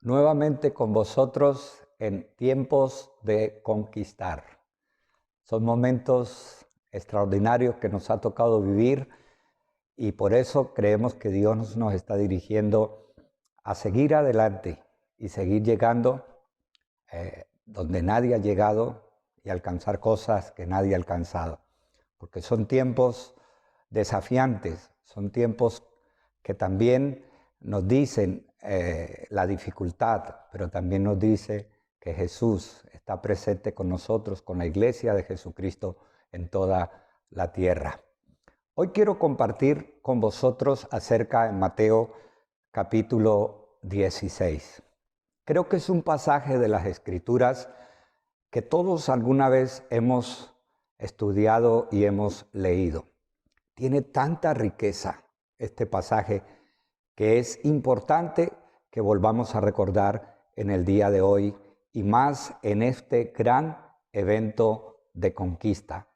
nuevamente con vosotros en tiempos de conquistar. Son momentos extraordinarios que nos ha tocado vivir y por eso creemos que Dios nos está dirigiendo a seguir adelante y seguir llegando donde nadie ha llegado y alcanzar cosas que nadie ha alcanzado. Porque son tiempos desafiantes, son tiempos que también nos dicen la dificultad, pero también nos dice que Jesús está presente con nosotros, con la iglesia de Jesucristo en toda la tierra. Hoy quiero compartir con vosotros acerca de Mateo capítulo 16. Creo que es un pasaje de las Escrituras que todos alguna vez hemos estudiado y hemos leído. Tiene tanta riqueza este pasaje que es importante que volvamos a recordar en el día de hoy y más en este gran evento de conquista.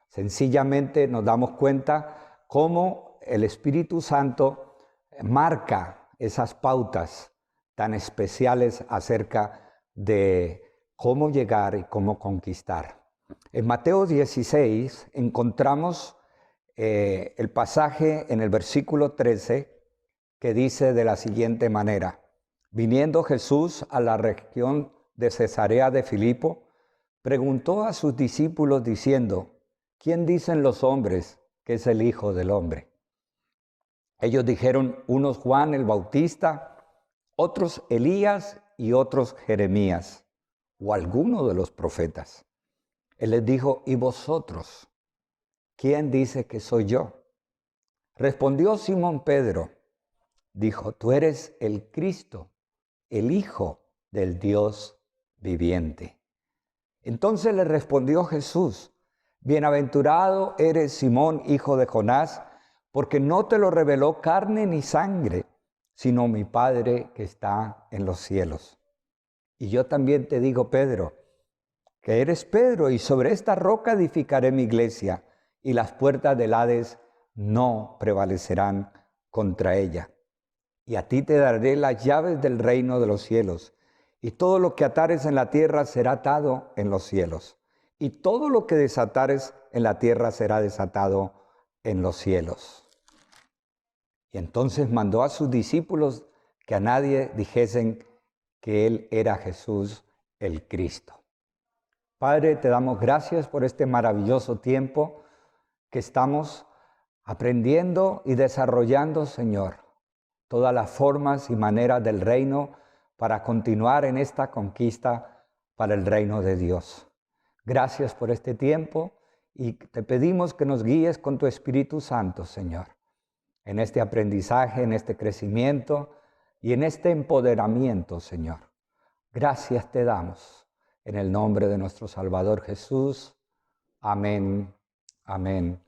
Sencillamente nos damos cuenta cómo el Espíritu Santo marca esas pautas tan especiales acerca de cómo llegar y cómo conquistar. En Mateo 16 encontramos el pasaje en el versículo 13 que dice de la siguiente manera: viniendo Jesús a la región de Cesarea de Filipo, preguntó a sus discípulos diciendo: ¿quién dicen los hombres que es el Hijo del Hombre? Ellos dijeron, unos Juan el Bautista, otros Elías y otros Jeremías, o alguno de los profetas. Él les dijo, ¿y vosotros? ¿Quién dice que soy yo? Respondió Simón Pedro, dijo, tú eres el Cristo, el Hijo del Dios viviente. Entonces le respondió Jesús, bienaventurado eres Simón, hijo de Jonás, porque no te lo reveló carne ni sangre, sino mi Padre que está en los cielos. Y yo también te digo, Pedro, que eres Pedro, y sobre esta roca edificaré mi iglesia, y las puertas del Hades no prevalecerán contra ella. Y a ti te daré las llaves del reino de los cielos, y todo lo que atares en la tierra será atado en los cielos, y todo lo que desatares en la tierra será desatado en los cielos. Y entonces mandó a sus discípulos que a nadie dijesen que Él era Jesús el Cristo. Padre, te damos gracias por este maravilloso tiempo que estamos aprendiendo y desarrollando, Señor, todas las formas y maneras del reino para continuar en esta conquista para el reino de Dios. Gracias por este tiempo y te pedimos que nos guíes con tu Espíritu Santo, Señor, en este aprendizaje, en este crecimiento y en este empoderamiento, Señor. Gracias te damos. En el nombre de nuestro Salvador Jesús. Amén, amén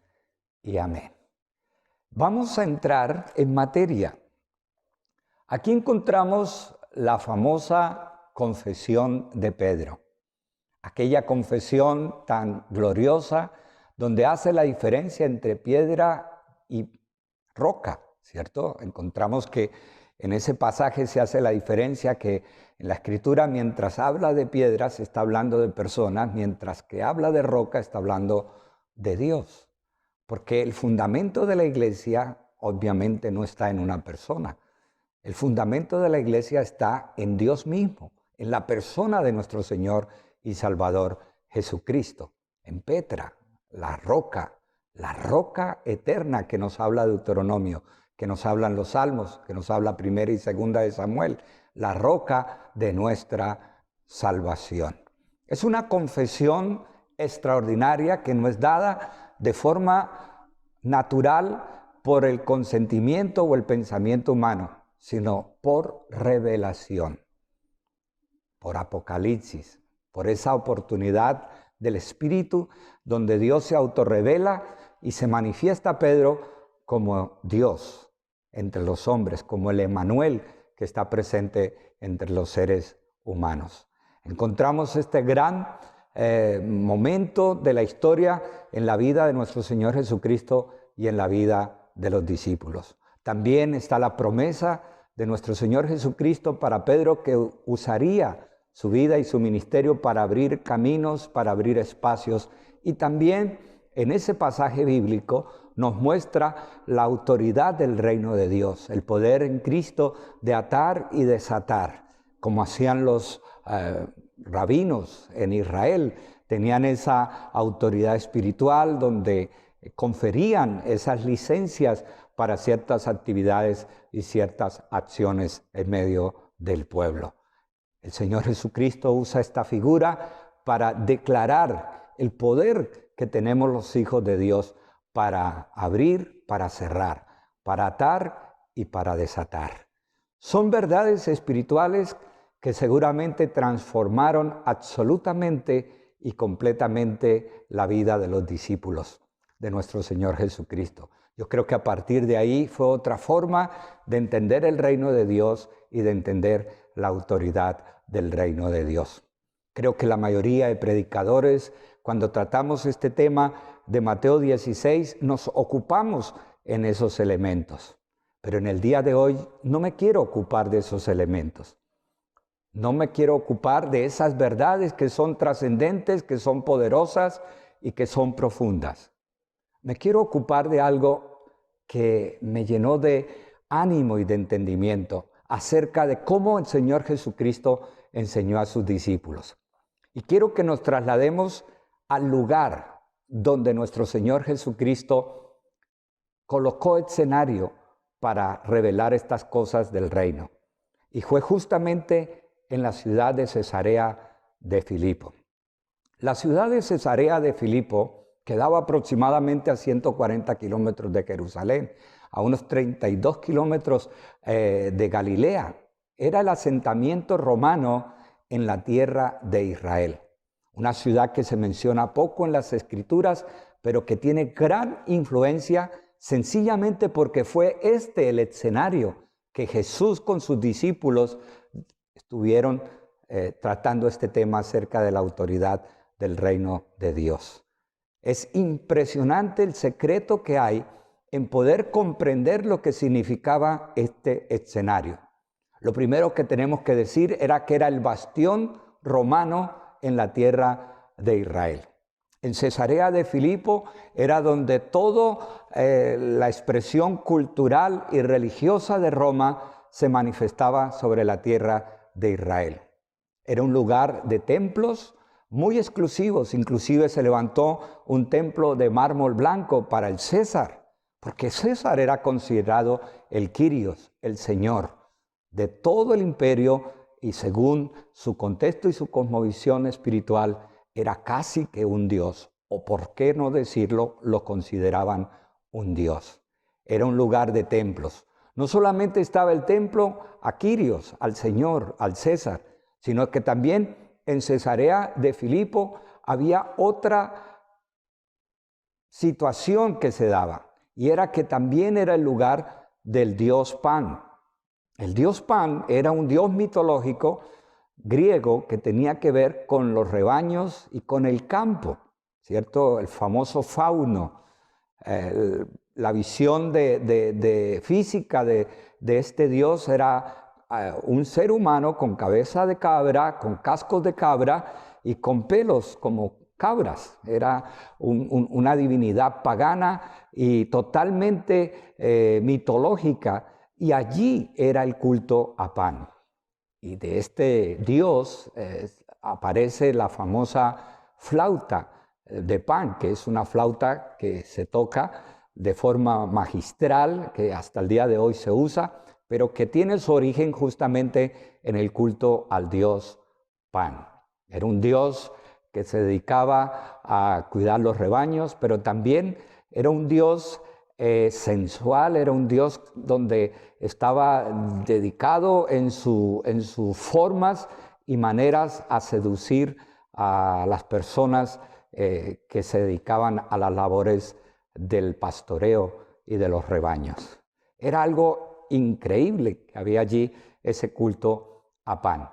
y amén. Vamos a entrar en materia. Aquí encontramos la famosa confesión de Pedro. Aquella confesión tan gloriosa donde hace la diferencia entre piedra y roca, ¿cierto? Encontramos que en ese pasaje se hace la diferencia que en la Escritura, mientras habla de piedras, está hablando de personas, mientras que habla de roca, está hablando de Dios. Porque el fundamento de la iglesia, obviamente, no está en una persona. El fundamento de la iglesia está en Dios mismo, en la persona de nuestro Señor y Salvador Jesucristo. En Petra, la roca eterna que nos habla Deuteronomio, que nos hablan los Salmos, que nos habla Primera y Segunda de Samuel, la roca de nuestra salvación. Es una confesión extraordinaria que no es dada de forma natural por el consentimiento o el pensamiento humano, sino por revelación, por Apocalipsis, por esa oportunidad del Espíritu donde Dios se autorrevela y se manifiesta a Pedro como Dios entre los hombres, como el Emmanuel que está presente entre los seres humanos. Encontramos este gran momento de la historia en la vida de nuestro Señor Jesucristo y en la vida de los discípulos. También está la promesa de nuestro Señor Jesucristo para Pedro, que usaría su vida y su ministerio para abrir caminos, para abrir espacios. Y también en ese pasaje bíblico nos muestra la autoridad del reino de Dios, el poder en Cristo de atar y desatar, como hacían los rabinos en Israel. Tenían esa autoridad espiritual donde conferían esas licencias para ciertas actividades y ciertas acciones en medio del pueblo. El Señor Jesucristo usa esta figura para declarar el poder que tenemos los hijos de Dios para abrir, para cerrar, para atar y para desatar. Son verdades espirituales que seguramente transformaron absolutamente y completamente la vida de los discípulos de nuestro Señor Jesucristo. Yo creo que a partir de ahí fue otra forma de entender el reino de Dios y de entender la autoridad del reino de Dios. Creo que la mayoría de predicadores, cuando tratamos este tema de Mateo 16, nos ocupamos en esos elementos. Pero en el día de hoy no me quiero ocupar de esos elementos. No me quiero ocupar de esas verdades que son trascendentes, que son poderosas y que son profundas. Me quiero ocupar de algo que me llenó de ánimo y de entendimiento acerca de cómo el Señor Jesucristo enseñó a sus discípulos. Y quiero que nos traslademos al lugar donde nuestro Señor Jesucristo colocó escenario para revelar estas cosas del reino. Y fue justamente en la ciudad de Cesarea de Filipo. La ciudad de Cesarea de Filipo quedaba aproximadamente a 140 kilómetros de Jerusalén, a unos 32 kilómetros de Galilea. Era el asentamiento romano en la tierra de Israel. Una ciudad que se menciona poco en las Escrituras, pero que tiene gran influencia sencillamente porque fue el escenario que Jesús con sus discípulos estuvieron tratando este tema acerca de la autoridad del reino de Dios. Es impresionante el secreto que hay en poder comprender lo que significaba este escenario. Lo primero que tenemos que decir era que era el bastión romano en la tierra de Israel. En Cesarea de Filipo era donde toda la expresión cultural y religiosa de Roma se manifestaba sobre la tierra de Israel. Era un lugar de templos muy exclusivos, inclusive se levantó un templo de mármol blanco para el César, porque César era considerado el Kyrios, el Señor de todo el imperio, y según su contexto y su cosmovisión espiritual, era casi que un dios, o por qué no decirlo, lo consideraban un dios. Era un lugar de templos. No solamente estaba el templo a Kyrios, al Señor, al César, sino que también en Cesarea de Filipo había otra situación que se daba, y era que también era el lugar del dios Pan. El dios Pan era un dios mitológico griego que tenía que ver con los rebaños y con el campo, ¿cierto? El famoso fauno. La visión física de este dios era un ser humano con cabeza de cabra, con cascos de cabra y con pelos como cabras. Era una divinidad pagana y totalmente mitológica, y allí era el culto a Pan. Y de este dios aparece la famosa flauta de Pan, que es una flauta que se toca de forma magistral, que hasta el día de hoy se usa, pero que tiene su origen justamente en el culto al dios Pan. Era un dios que se dedicaba a cuidar los rebaños, pero también era un dios sensual, era un dios donde estaba dedicado en sus formas y maneras a seducir a las personas que se dedicaban a las labores del pastoreo y de los rebaños. Era algo increíble que había allí ese culto a Pan.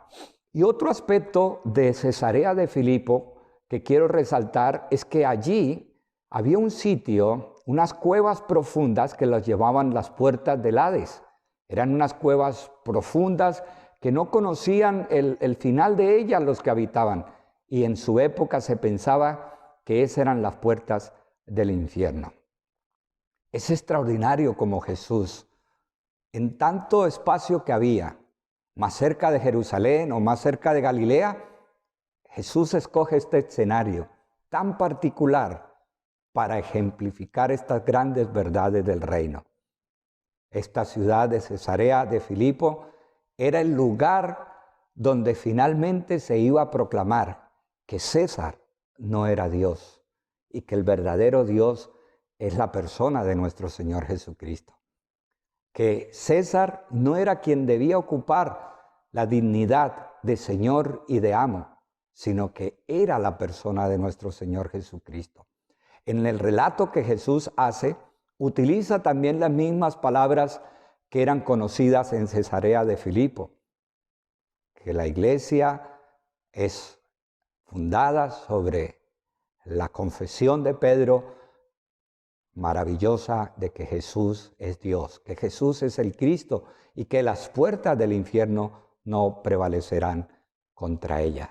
Y otro aspecto de Cesarea de Filipo que quiero resaltar es que allí había un sitio, unas cuevas profundas que las llevaban las puertas del Hades. Eran unas cuevas profundas que no conocían el final de ellas los que habitaban. Y en su época se pensaba que esas eran las puertas del infierno. Es extraordinario como Jesús, en tanto espacio que había, más cerca de Jerusalén o más cerca de Galilea, Jesús escoge este escenario tan particular para ejemplificar estas grandes verdades del reino. Esta ciudad de Cesarea de Filipo era el lugar donde finalmente se iba a proclamar que César no era Dios y que el verdadero Dios es la persona de nuestro Señor Jesucristo. Que César no era quien debía ocupar la dignidad de Señor y de amo, sino que era la persona de nuestro Señor Jesucristo. En el relato que Jesús hace, utiliza también las mismas palabras que eran conocidas en Cesarea de Filipo, que la iglesia es fundada sobre la confesión de Pedro, maravillosa, de que Jesús es Dios, que Jesús es el Cristo y que las puertas del infierno no prevalecerán contra ellas.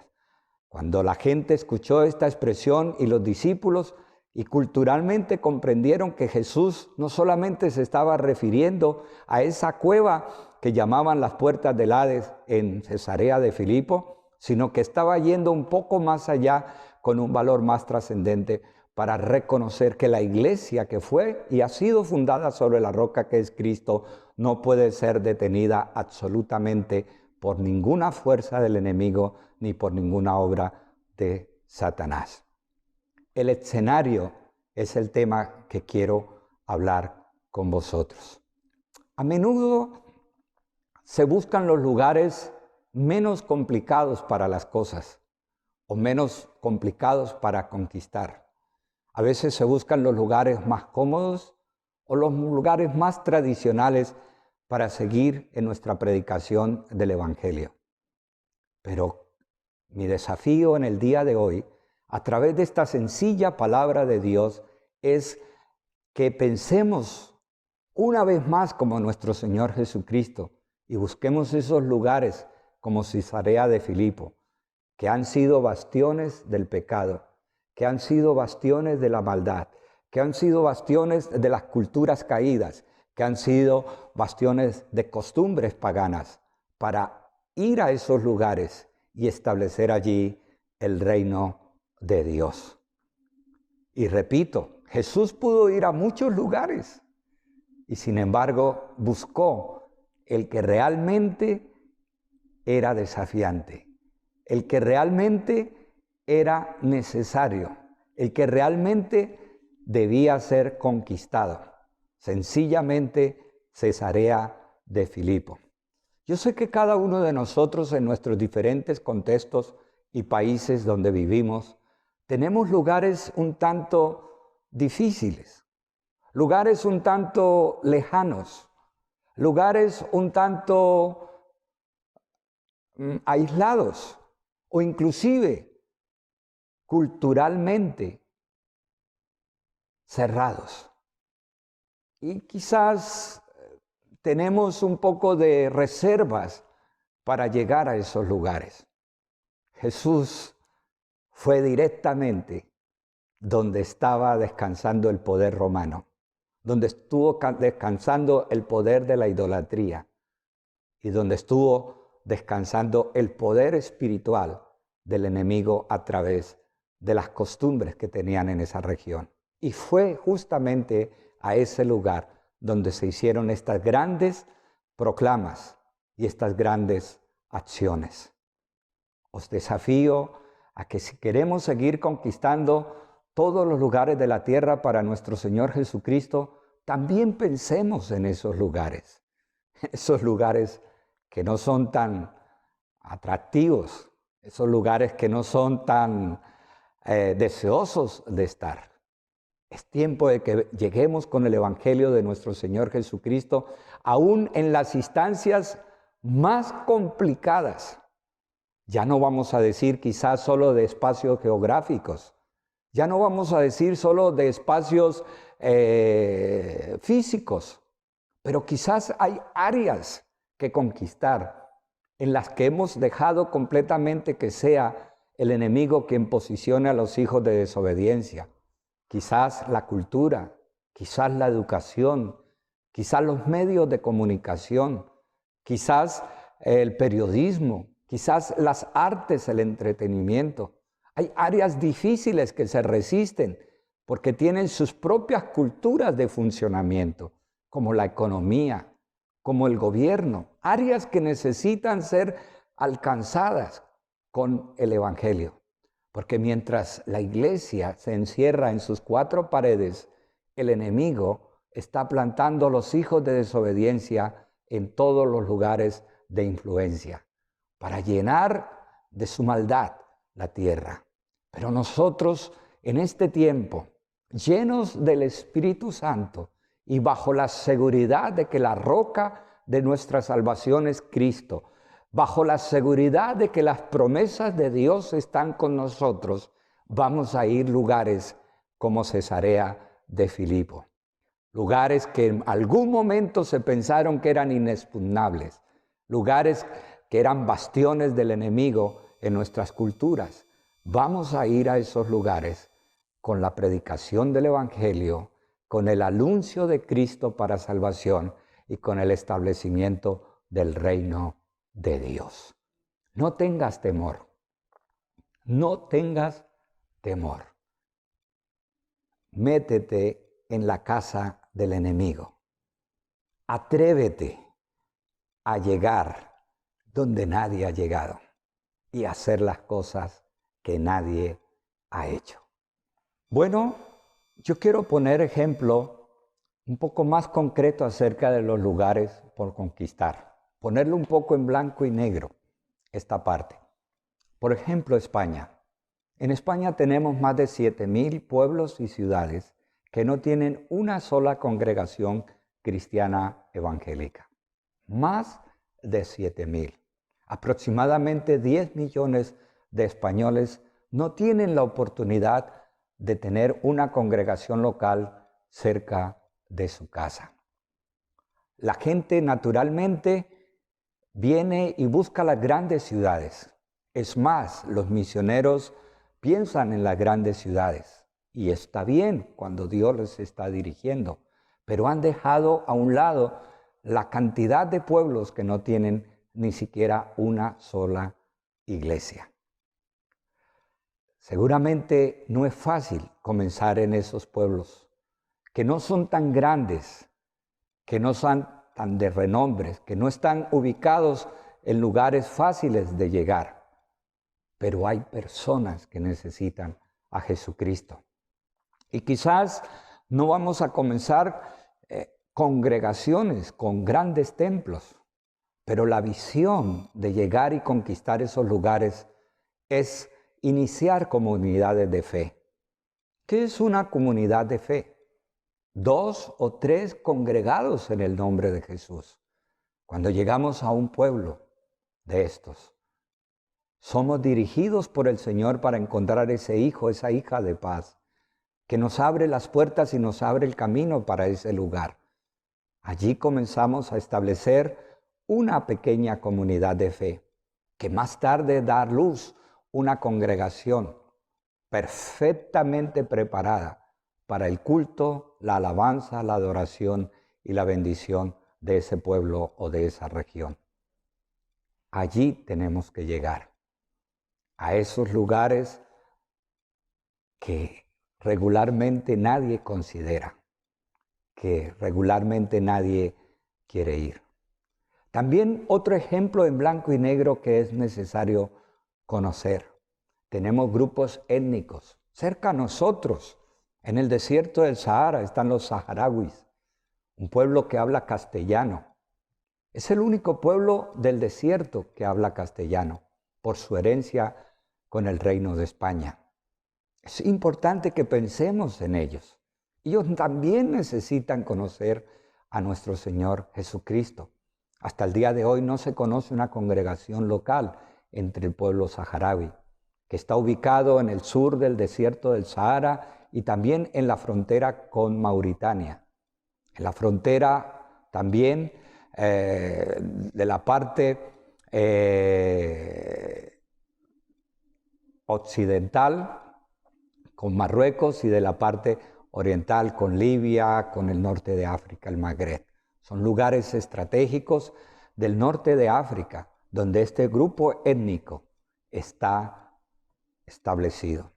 Cuando la gente escuchó esta expresión y los discípulos y culturalmente comprendieron que Jesús no solamente se estaba refiriendo a esa cueva que llamaban las puertas del Hades en Cesarea de Filipo, sino que estaba yendo un poco más allá con un valor más trascendente para reconocer que la iglesia que fue y ha sido fundada sobre la roca que es Cristo no puede ser detenida absolutamente por ninguna fuerza del enemigo ni por ninguna obra de Satanás. El escenario es el tema que quiero hablar con vosotros. A menudo se buscan los lugares menos complicados para las cosas o menos complicados para conquistar. A veces se buscan los lugares más cómodos o los lugares más tradicionales para seguir en nuestra predicación del Evangelio. Pero mi desafío en el día de hoy, a través de esta sencilla palabra de Dios, es que pensemos una vez más como nuestro Señor Jesucristo y busquemos esos lugares como Cesarea de Filipo, que han sido bastiones del pecado, que han sido bastiones de la maldad, que han sido bastiones de las culturas caídas, que han sido bastiones de costumbres paganas, para ir a esos lugares y establecer allí el reino de Dios. Y repito, Jesús pudo ir a muchos lugares y sin embargo buscó el que realmente era desafiante, el que realmente era necesario, el que realmente debía ser conquistado. Sencillamente Cesarea de Filipo. Yo sé que cada uno de nosotros en nuestros diferentes contextos y países donde vivimos, tenemos lugares un tanto difíciles, lugares un tanto lejanos, lugares un tanto aislados o inclusive culturalmente cerrados. Y quizás tenemos un poco de reservas para llegar a esos lugares. Jesús fue directamente donde estaba descansando el poder romano, donde estuvo descansando el poder de la idolatría y donde estuvo descansando el poder espiritual del enemigo a través de las costumbres que tenían en esa región. Y fue justamente a ese lugar donde se hicieron estas grandes proclamas y estas grandes acciones. Os desafío a que si queremos seguir conquistando todos los lugares de la tierra para nuestro Señor Jesucristo, también pensemos en esos lugares que no son tan atractivos, esos lugares que no son tan deseosos de estar. Es tiempo de que lleguemos con el Evangelio de nuestro Señor Jesucristo, aún en las instancias más complicadas. Ya no vamos a decir quizás solo de espacios geográficos, ya no vamos a decir solo de espacios físicos, Pero quizás hay áreas que conquistar en las que hemos dejado completamente que sea el enemigo quien posicione a los hijos de desobediencia. Quizás la cultura, quizás la educación, quizás los medios de comunicación, quizás el periodismo, quizás las artes, el entretenimiento. Hay áreas difíciles que se resisten porque tienen sus propias culturas de funcionamiento, como la economía, como el gobierno, áreas que necesitan ser alcanzadas con el Evangelio. Porque mientras la iglesia se encierra en sus cuatro paredes, el enemigo está plantando los hijos de desobediencia en todos los lugares de influencia, para llenar de su maldad la tierra. Pero nosotros en este tiempo, llenos del Espíritu Santo y bajo la seguridad de que la roca de nuestra salvación es Cristo, bajo la seguridad de que las promesas de Dios están con nosotros, vamos a ir a lugares como Cesarea de Filipo. Lugares que en algún momento se pensaron que eran inexpugnables, lugares que eran bastiones del enemigo en nuestras culturas. Vamos a ir a esos lugares con la predicación del Evangelio, con el anuncio de Cristo para salvación y con el establecimiento del reino de Dios. No tengas temor, no tengas temor. Métete en la casa del enemigo. Atrévete a llegar donde nadie ha llegado y hacer las cosas que nadie ha hecho. Bueno, yo quiero poner ejemplo un poco más concreto acerca de los lugares por conquistar. Ponerlo un poco en blanco y negro, esta parte. Por ejemplo, España. En España tenemos más de 7,000 pueblos y ciudades que no tienen una sola congregación cristiana evangélica. Más de 7,000. Aproximadamente 10 millones de españoles no tienen la oportunidad de tener una congregación local cerca de su casa. La gente naturalmente viene y busca las grandes ciudades. Es más, los misioneros piensan en las grandes ciudades y está bien cuando Dios les está dirigiendo, pero han dejado a un lado la cantidad de pueblos que no tienen ni siquiera una sola iglesia. Seguramente no es fácil comenzar en esos pueblos, que no son tan grandes, que no son tan de renombre, que no están ubicados en lugares fáciles de llegar. Pero hay personas que necesitan a Jesucristo. Y quizás no vamos a comenzar congregaciones con grandes templos, pero la visión de llegar y conquistar esos lugares es iniciar comunidades de fe. ¿Qué es una comunidad de fe? 2 o 3 congregados en el nombre de Jesús. Cuando llegamos a un pueblo de estos, somos dirigidos por el Señor para encontrar ese hijo, esa hija de paz, que nos abre las puertas y nos abre el camino para ese lugar. Allí comenzamos a establecer una pequeña comunidad de fe, que más tarde da luz una congregación perfectamente preparada para el culto, la alabanza, la adoración y la bendición de ese pueblo o de esa región. Allí tenemos que llegar, a esos lugares que regularmente nadie considera, que regularmente nadie quiere ir. También otro ejemplo en blanco y negro que es necesario conocer. Tenemos grupos étnicos cerca a nosotros. En el desierto del Sahara están los saharauis, un pueblo que habla castellano. Es el único pueblo del desierto que habla castellano por su herencia con el Reino de España. Es importante que pensemos en ellos. Ellos también necesitan conocer a nuestro Señor Jesucristo. Hasta el día de hoy no se conoce una congregación local entre el pueblo saharaui, que está ubicado en el sur del desierto del Sahara y también en la frontera con Mauritania. En la frontera también de la parte occidental con Marruecos y de la parte oriental con Libia, con el norte de África, el Magreb. Son lugares estratégicos del norte de África donde este grupo étnico está establecido.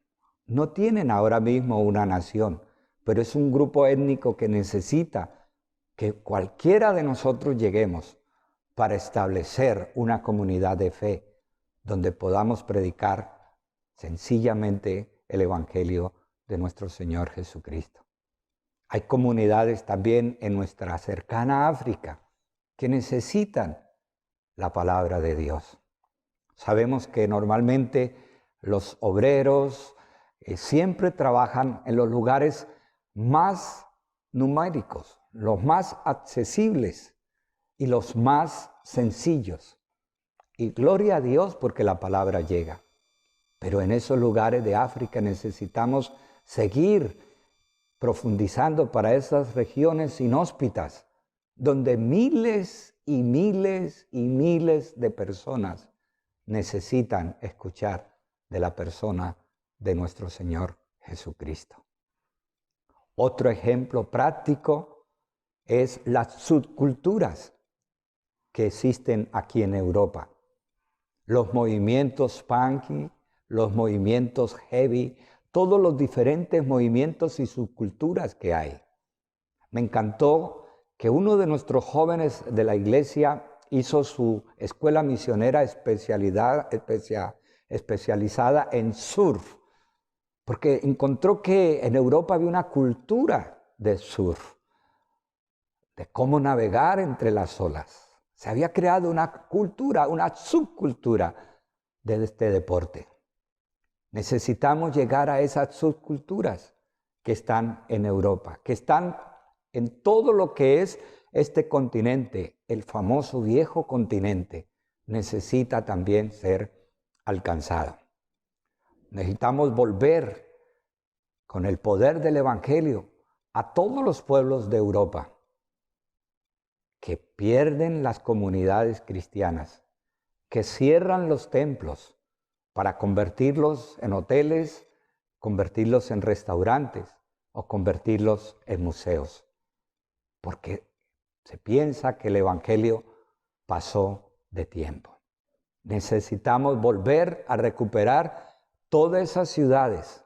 No tienen ahora mismo una nación, pero es un grupo étnico que necesita que cualquiera de nosotros lleguemos para establecer una comunidad de fe donde podamos predicar sencillamente el Evangelio de nuestro Señor Jesucristo. Hay comunidades también en nuestra cercana África que necesitan la palabra de Dios. Sabemos que normalmente los obreros siempre trabajan en los lugares más numéricos, los más accesibles y los más sencillos. Y gloria a Dios porque la palabra llega. Pero en esos lugares de África necesitamos seguir profundizando para esas regiones inhóspitas, donde miles y miles y miles de personas necesitan escuchar de la persona de nuestro Señor Jesucristo. Otro ejemplo práctico es las subculturas que existen aquí en Europa. Los movimientos punky, los movimientos heavy, todos los diferentes movimientos y subculturas que hay. Me encantó que uno de nuestros jóvenes de la iglesia hizo su escuela misionera especializada en surf, porque encontró que en Europa había una cultura de surf, de cómo navegar entre las olas. Se había creado una cultura, una subcultura de este deporte. Necesitamos llegar a esas subculturas que están en Europa, que están en todo lo que es este continente, el famoso viejo continente. Necesita también ser alcanzado. Necesitamos volver con el poder del Evangelio a todos los pueblos de Europa que pierden las comunidades cristianas, que cierran los templos para convertirlos en hoteles, convertirlos en restaurantes o convertirlos en museos, porque se piensa que el Evangelio pasó de tiempo. Necesitamos volver a recuperar todas esas ciudades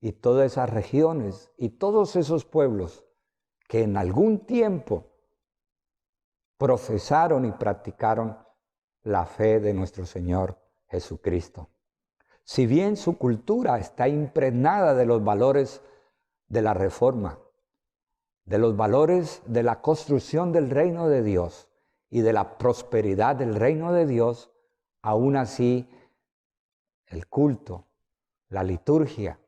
y todas esas regiones y todos esos pueblos que en algún tiempo profesaron y practicaron la fe de nuestro Señor Jesucristo. Si bien su cultura está impregnada de los valores de la Reforma, de los valores de la construcción del reino de Dios y de la prosperidad del reino de Dios, aún así el culto, la liturgia,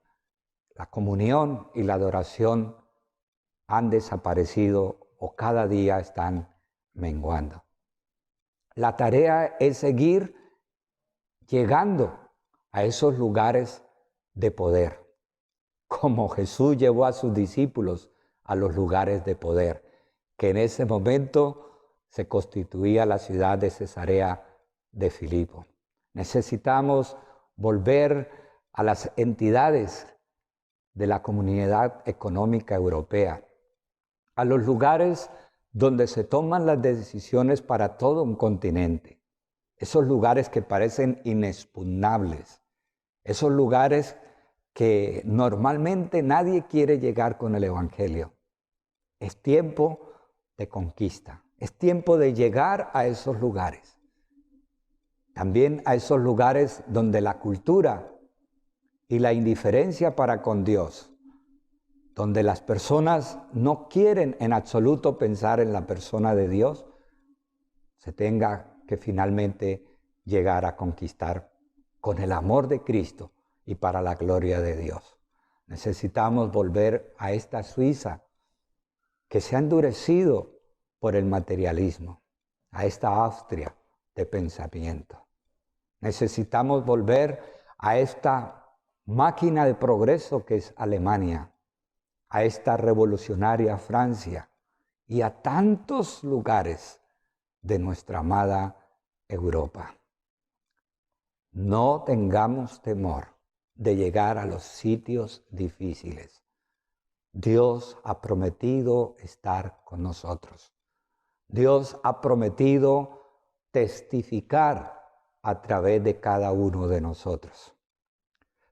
la comunión y la adoración han desaparecido o cada día están menguando. La tarea es seguir llegando a esos lugares de poder, como Jesús llevó a sus discípulos a los lugares de poder, que en ese momento se constituía la ciudad de Cesarea de Filipo. Necesitamos volver a las entidades de la Comunidad Económica Europea, a los lugares donde se toman las decisiones para todo un continente. Esos lugares que parecen inexpugnables, esos lugares que normalmente nadie quiere llegar con el Evangelio. Es tiempo de conquista, es tiempo de llegar a esos lugares. También a esos lugares donde la cultura y la indiferencia para con Dios, donde las personas no quieren en absoluto pensar en la persona de Dios, se tenga que finalmente llegar a conquistar con el amor de Cristo y para la gloria de Dios. Necesitamos volver a esta Suiza que se ha endurecido por el materialismo, a esta Austria de pensamiento. Necesitamos volver a esta máquina de progreso que es Alemania, a esta revolucionaria Francia y a tantos lugares de nuestra amada Europa. No tengamos temor de llegar a los sitios difíciles. Dios ha prometido estar con nosotros. Dios ha prometido testificar a través de cada uno de nosotros.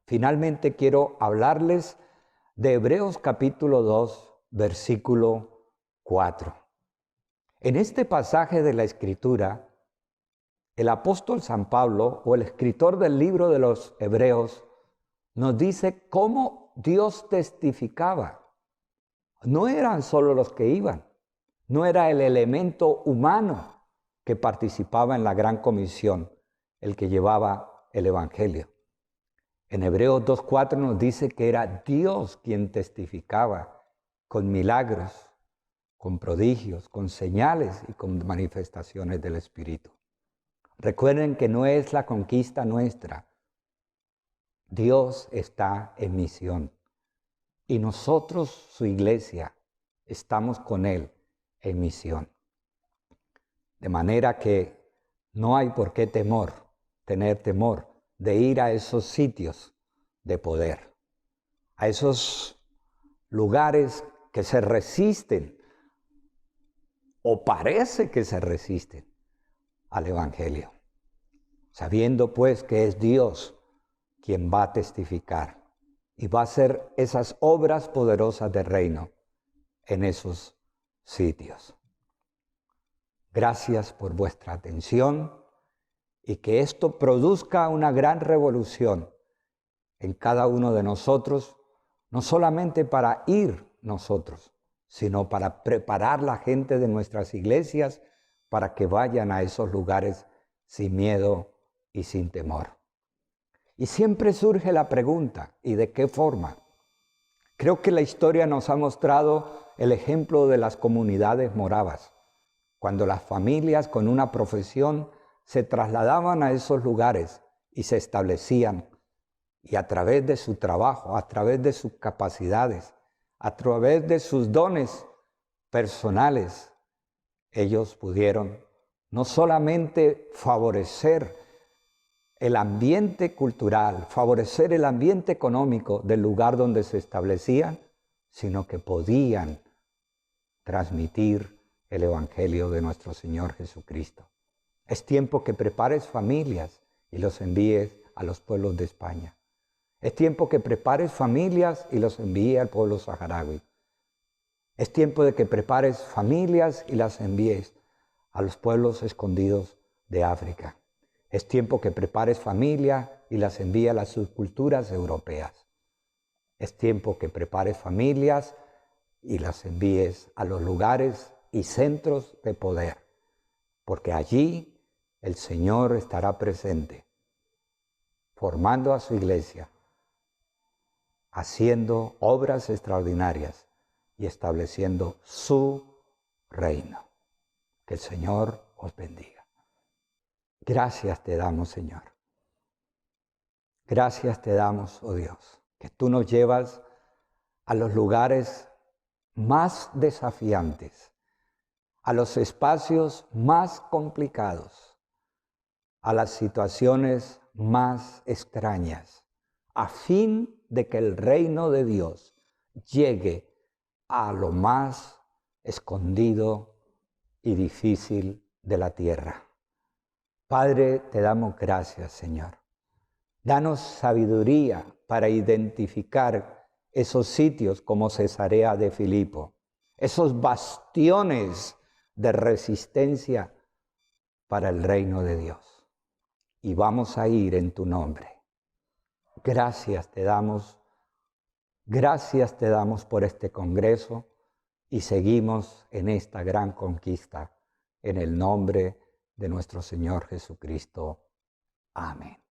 Finalmente quiero hablarles de Hebreos capítulo 2, versículo 4. En este pasaje de la Escritura, el apóstol San Pablo, o el escritor del libro de los Hebreos, nos dice cómo Dios testificaba. No eran solo los que iban, no era el elemento humano que participaba en la gran comisión, el que llevaba el evangelio. En Hebreos 2:4 nos dice que era Dios quien testificaba con milagros, con prodigios, con señales y con manifestaciones del Espíritu. Recuerden que no es la conquista nuestra. Dios está en misión y nosotros, su iglesia, estamos con Él en misión. De manera que no hay por qué tener temor de ir a esos sitios de poder, a esos lugares que se resisten o parece que se resisten al Evangelio, sabiendo pues que es Dios quien va a testificar y va a hacer esas obras poderosas del reino en esos sitios. Gracias por vuestra atención y que esto produzca una gran revolución en cada uno de nosotros, no solamente para ir nosotros, sino para preparar la gente de nuestras iglesias para que vayan a esos lugares sin miedo y sin temor. Y siempre surge la pregunta, ¿y de qué forma? Creo que la historia nos ha mostrado el ejemplo de las comunidades moravas, cuando las familias con una profesión se trasladaban a esos lugares y se establecían, y a través de su trabajo, a través de sus capacidades, a través de sus dones personales, ellos pudieron no solamente favorecer el ambiente cultural, favorecer el ambiente económico del lugar donde se establecían, sino que podían transmitir el Evangelio de nuestro Señor Jesucristo. Es tiempo que prepares familias y los envíes a los pueblos de España. Es tiempo que prepares familias y los envíes al pueblo saharaui. Es tiempo de que prepares familias y las envíes a los pueblos escondidos de África. Es tiempo que prepares familia y las envíes a las subculturas europeas. Es tiempo que prepares familias y las envíes a los lugares y centros de poder, porque allí el Señor estará presente, formando a su iglesia, haciendo obras extraordinarias y estableciendo su reino. Que el Señor os bendiga. Gracias te damos, Señor. Gracias te damos, oh Dios, que tú nos llevas a los lugares más desafiantes, a los espacios más complicados, a las situaciones más extrañas, a fin de que el reino de Dios llegue a lo más escondido y difícil de la tierra. Padre, te damos gracias, Señor. Danos sabiduría para identificar esos sitios como Cesarea de Filipo, esos bastiones de resistencia para el reino de Dios. Y vamos a ir en tu nombre. Gracias te damos por este congreso y seguimos en esta gran conquista en el nombre de nuestro Señor Jesucristo. Amén.